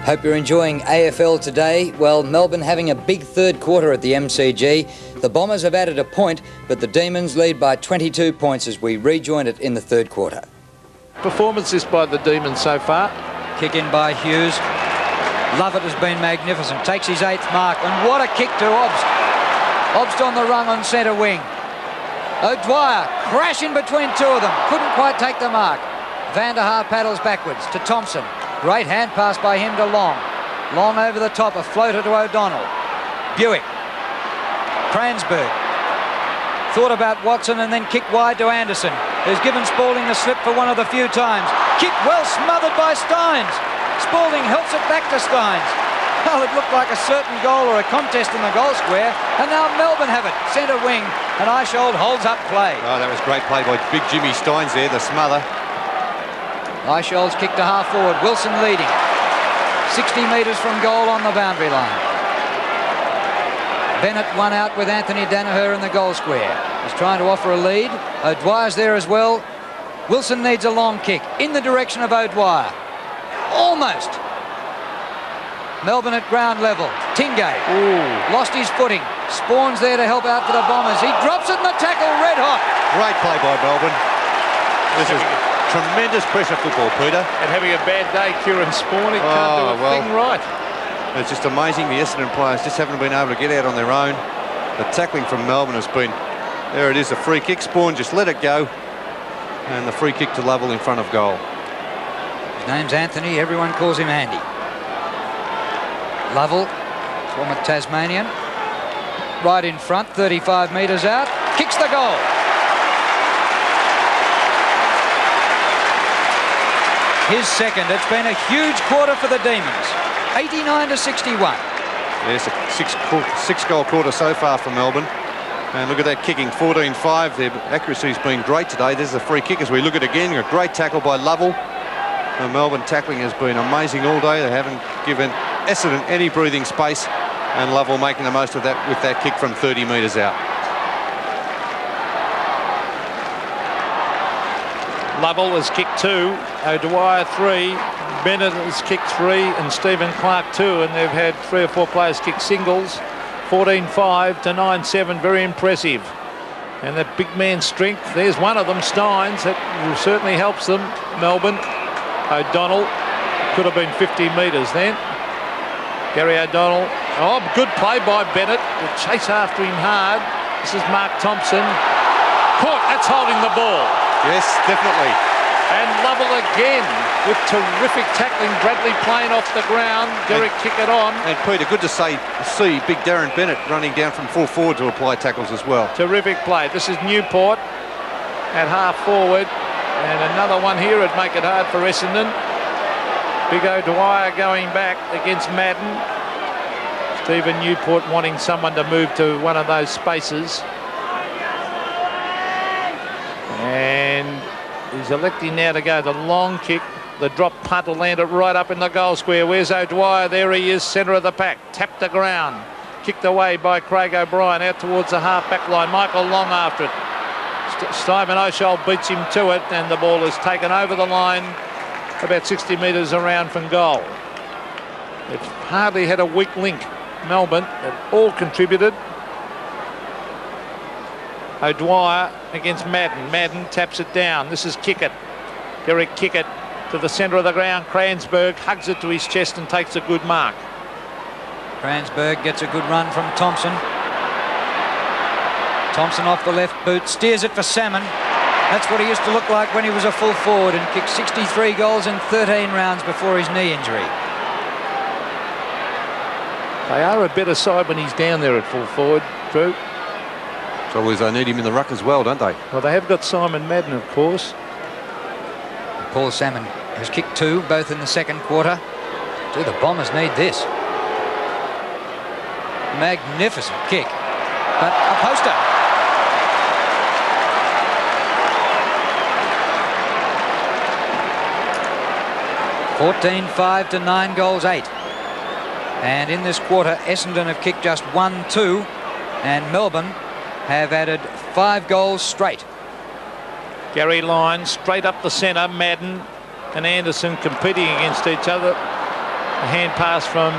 Hope you're enjoying AFL today. Well, Melbourne having a big third quarter at the MCG. The Bombers have added a point, but the Demons lead by 22 points as we rejoin it in the third quarter. Performances by the Demons so far. Kick in by Hughes. Lovett has been magnificent. Takes his 8th mark. And what a kick to Obst. Obst on the rung on centre wing. O'Dwyer crashing between two of them. Couldn't quite take the mark. Vander Haar paddles backwards to Thompson. Great hand pass by him to Long. Long over the top, a floater to O'Donnell. Buick. Cransberg. Thought about Watson and then kicked wide to Anderson, who's given Spalding the slip for one of the few times. Kick well smothered by Steins. Spalding helps it back to Steins. Well, it looked like a certain goal or a contest in the goal square, and now Melbourne have it. Centre wing, and Eichhold holds up play. Oh, that was great play by big Jimmy Steins there, the smother. Eichhold's kick to half forward. Wilson leading. 60 metres from goal on the boundary line. Bennett one out with Anthony Danaher in the goal square. He's trying to offer a lead. O'Dwyer's there as well. Wilson needs a long kick in the direction of O'Dwyer. Almost. Melbourne at ground level. Tingay lost his footing. Spawn's there to help out for the Bombers. He drops it in the tackle, red hot. Great play by Melbourne. This is tremendous pressure football, Peter. And having a bad day, Kieran Spawn, he can't do a thing right. It's just amazing the Essendon players just haven't been able to get out on their own. The tackling from Melbourne has been, there it is, a free kick. Spawn just let it go. And the free kick to Lovell in front of goal. His name's Anthony, everyone calls him Andy. Lovell, former Tasmanian. Right in front, 35 metres out, kicks the goal. His second. It's been a huge quarter for the Demons. 89-61. Yes, a six-goal quarter so far for Melbourne. And look at that kicking, 14-5. Their accuracy's been great today. There's a free kick as we look at it again. A great tackle by Lovell. The Melbourne tackling has been amazing all day. They haven't given Essendon any breathing space. And Lovell making the most of that with that kick from 30 metres out. Lovell has kicked 2, O'Dwyer 3, Bennett has kicked 3, and Stephen Clark 2, and they've had 3 or 4 players kick singles. 14-5 to 9-7, very impressive. And that big man's strength, there's one of them, Steins, that certainly helps them. Melbourne, O'Donnell, could have been 50 metres then. Gary O'Donnell, good play by Bennett, to chase after him hard. This is Mark Thompson. Caught, that's holding the ball. Yes, definitely. And Lovell again with terrific tackling. Bradley playing off the ground. Derek kick it on. And Peter, good to see big Darren Bennett running down from full forward to apply tackles as well. Terrific play. This is Newport at half forward. And another one here would make it hard for Essendon. Big O'Dwyer going back against Madden. Stephen Newport wanting someone to move to one of those spaces. And he's electing now to go the long kick. The drop punt will land it right up in the goal square. Where's O'Dwyer? There he is, centre of the pack. Tapped the ground. Kicked away by Craig O'Brien out towards the half-back line. Michael Long after it. Simon O'Sholl beats him to it, and the ball is taken over the line about 60 metres around from goal. They've hardly had a weak link. Melbourne have all contributed. O'Dwyer against Madden. Madden taps it down. This is Kickett. Derek Kickett to the centre of the ground. Cransberg hugs it to his chest and takes a good mark. Cransberg gets a good run from Thompson. Thompson off the left boot, steers it for Salmon. That's what he used to look like when he was a full forward and kicked 63 goals in 13 rounds before his knee injury. They are a better side when he's down there at full forward, Drew. Trouble is they need him in the ruck as well, don't they? Well, they have got Simon Madden, of course. Paul Salmon has kicked 2, both in the second quarter. Do the Bombers need this? Magnificent kick, but a poster. (14-5 to 9 goals 8). And in this quarter, Essendon have kicked just 1-2, and Melbourne have added 5 goals straight. Gary Lyon straight up the centre. Madden and Anderson competing against each other. A hand pass from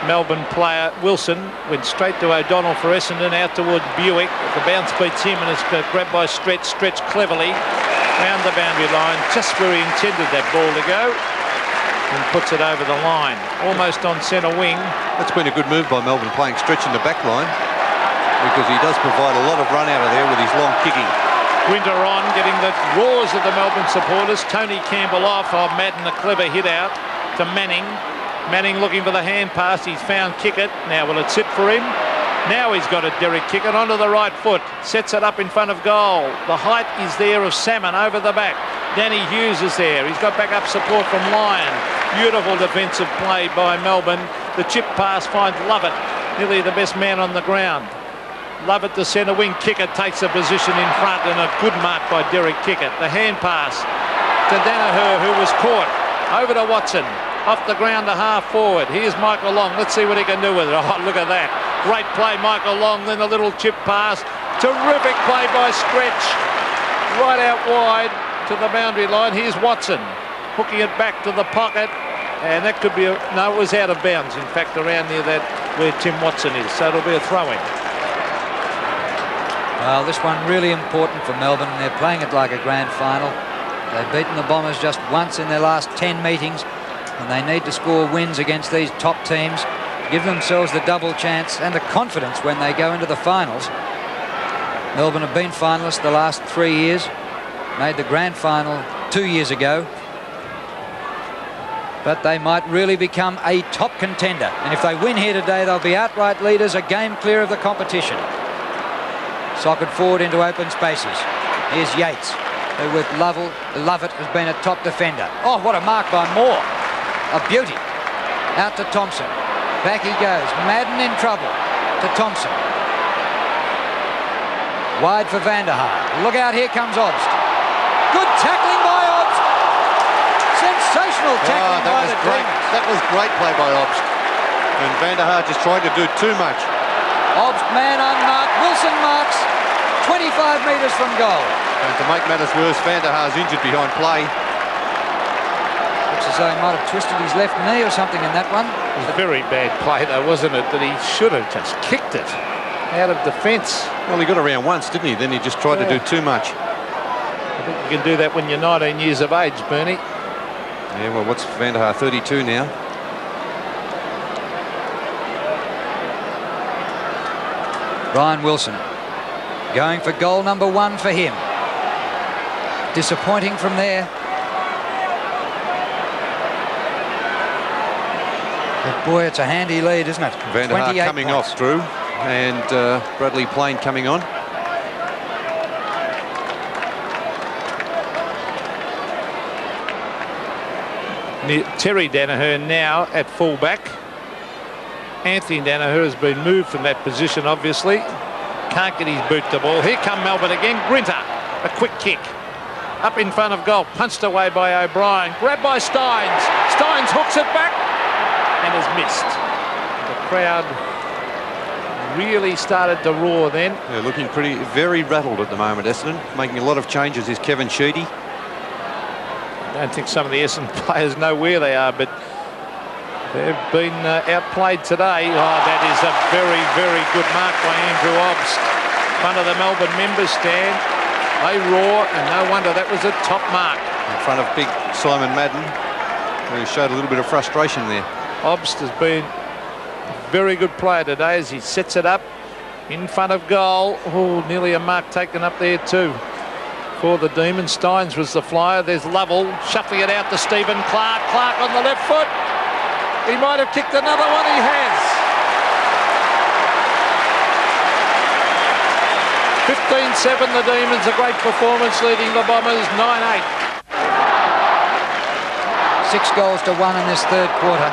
Melbourne player Wilson went straight to O'Donnell for Essendon, out towards Buick. The bounce beats him and it's grabbed by Stretch. Stretch cleverly round the boundary line, just where he intended that ball to go, and puts it over the line, almost on centre wing. That's been a good move by Melbourne, playing Stretch in the back line, because he does provide a lot of run out of there with his long kicking. Winter on, getting the roars of the Melbourne supporters. Tony Campbell off. Oh, Madden, a clever hit out to Manning. Manning looking for the hand pass. He's found Kickett. Now will it sit for him? Now he's got it, Derek Kickett, onto the right foot. Sets it up in front of goal. The height is there of Salmon over the back. Danny Hughes is there. He's got back up support from Lyon. Beautiful defensive play by Melbourne. The chip pass finds Lovett, nearly the best man on the ground. Lovett to centre wing. Kickett takes a position in front, and a good mark by Derek Kickett. The hand pass to Danaher, who was caught. Over to Watson. Off the ground to half forward. Here's Michael Long. Let's see what he can do with it. Oh, look at that. Great play, Michael Long. Then a little chip pass. Terrific play by Stretch. Right out wide to the boundary line. Here's Watson hooking it back to the pocket. And that could be a... No, it was out of bounds. In fact, around near that where Tim Watson is. So it'll be a throw-in. Well, this one really important for Melbourne. They're playing it like a grand final. They've beaten the Bombers just once in their last 10 meetings. And they need to score wins against these top teams, give themselves the double chance and the confidence when they go into the finals. Melbourne have been finalists the last 3 years, made the grand final 2 years ago, but they might really become a top contender. And if they win here today, they'll be outright leaders, a game clear of the competition. Socket forward into open spaces. Here's Yeats, who with Lovett has been a top defender. Oh, what a mark by Moore. A beauty. Out to Thompson. Back he goes. Madden in trouble. To Thompson. Wide for Vander Haar. Look out, here comes Obst. Good tackling by Obst. Sensational tackling by the Demons. That was great play by Obst. And Vander Haar just tried to do too much. Obst, man unmarked. Wilson marks 25 metres from goal. And to make matters worse, Vander Haar's injured behind play. Looks as though he might have twisted his left knee or something in that one. It was a very bad play though, wasn't it? That he should have just kicked it out of defence. Well, he got around once, didn't he? Then he just tried to do too much. I think you can do that when you're 19 years of age, Bernie. Yeah, well, what's Vander Haar, 32 now? Ryan Wilson going for goal number 1 for him. Disappointing from there. But boy, it's a handy lead, isn't it? Vander Haar coming points off, Drew, and Bradley Plain coming on. Terry Danaher now at fullback. Anthony Danaher has been moved from that position, obviously. Can't get his boot to ball. Here come Melbourne again. Grinter, a quick kick. Up in front of goal, punched away by O'Brien. Grabbed by Steins. Steins hooks it back and has missed. The crowd really started to roar then. They're looking very rattled at the moment, Essendon. Making a lot of changes is Kevin Sheedy. I don't think some of the Essendon players know where they are, but they've been outplayed today. Oh, that is a very, very good mark by Andrew Obst. In front of the Melbourne members stand. They roar, and no wonder that was a top mark. In front of big Simon Madden, who showed a little bit of frustration there. Obst has been a very good player today as he sets it up in front of goal. Oh, nearly a mark taken up there too for the Demons. Steins was the flyer. There's Lovell shuffling it out to Stephen Clark. Clark on the left foot. He might have kicked another one. He has. 15-7 the Demons. A great performance leading the Bombers 9-8. 6 goals to 1 in this third quarter.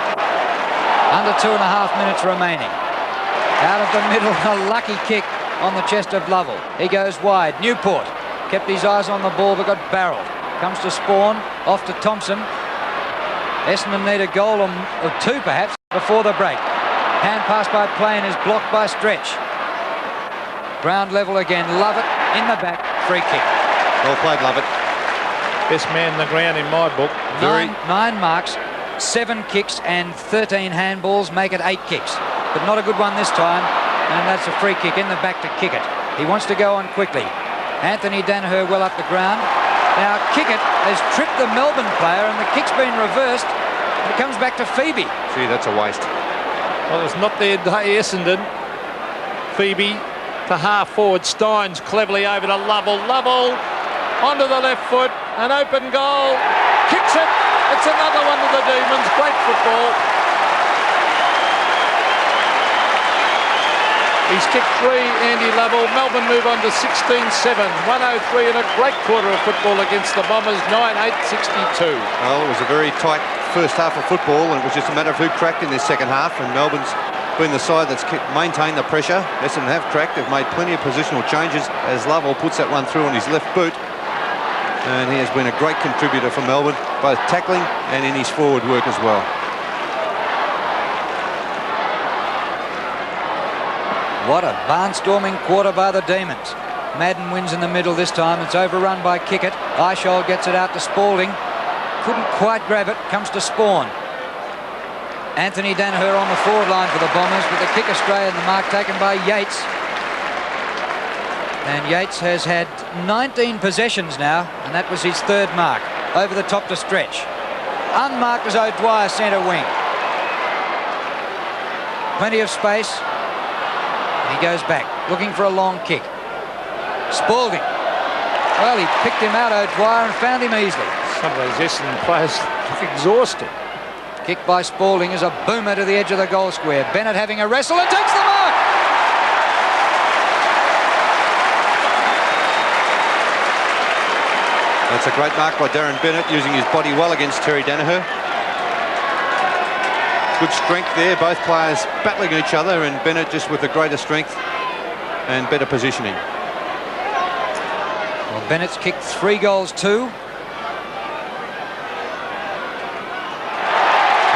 Under 2.5 minutes remaining. Out of the middle, a lucky kick on the chest of Lovell. He goes wide. Newport kept his eyes on the ball but got barreled. Comes to Spawn, off to Thompson. Essendon need a goal or 2 perhaps before the break. Hand pass by Plain is blocked by Stretch. Ground level again. Lovett in the back. Free kick. Well played, Lovett. Best man in the ground in my book. Nine marks 7 kicks and 13 handballs make it 8 kicks, but not a good one this time, and that's a free kick in the back to Kickett. He wants to go on quickly. Anthony Danaher well up the ground. Now Kickett has tripped the Melbourne player, and the kick's been reversed. It comes back to Phoebe. Gee, that's a waste. Well, it's not their day, Essendon. Phoebe to half forward. Steins cleverly over to Lovell. Lovell onto the left foot. An open goal. Kicks it. It's another one to the Demons. Great football. He's kicked 3, Andy Lovell. Melbourne move on to 16-7. 103 and a great quarter of football against the Bombers. 9-8-62. Well, it was a very tight first half of football, and it was just a matter of who cracked in this second half, and Melbourne's been the side that's maintained the pressure. Essendon have cracked. They've made plenty of positional changes as Lovell puts that one through on his left boot. And he has been a great contributor for Melbourne, both tackling and in his forward work as well. What a barnstorming quarter by the Demons. Madden wins in the middle this time. It's overrun by Kickett. Eichel gets it out to Spalding. Couldn't quite grab it. Comes to Spawn. Anthony Danaher on the forward line for the Bombers, with the kick astray and the mark taken by Yeats. And Yeats has had 19 possessions now, and that was his 3rd mark. Over the top to Stretch. Unmarked as O'Dwyer, centre wing. Plenty of space. He goes back, looking for a long kick. Spalding. Well, he picked him out, O'Dwyer, and found him easily. Some of those Essendon players look exhausted. Kick by Spalding is a boomer to the edge of the goal square. Bennett having a wrestle and takes the mark. That's a great mark by Darren Bennett, using his body well against Terry Danaher. Good strength there, both players battling each other, and Bennett just with the greater strength and better positioning. Well, Bennett's kicked 3 goals too.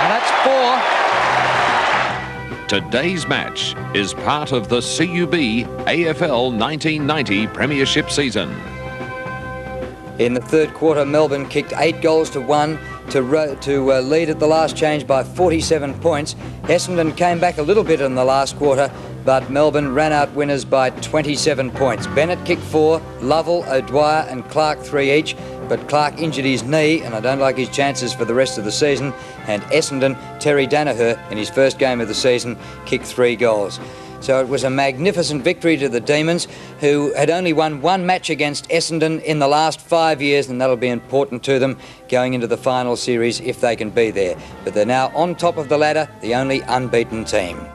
And that's 4. Today's match is part of the CUB AFL 1990 Premiership season. In the third quarter, Melbourne kicked 8 goals to 1 to lead at the last change by 47 points. Essendon came back a little bit in the last quarter, but Melbourne ran out winners by 27 points. Bennett kicked 4, Lovell, O'Dwyer and Clark 3 each, but Clark injured his knee, and I don't like his chances for the rest of the season. And Essendon, Terry Danaher, in his first game of the season, kicked 3 goals. So it was a magnificent victory to the Demons, who had only won 1 match against Essendon in the last 5 years, and that'll be important to them going into the final series if they can be there. But they're now on top of the ladder, the only unbeaten team.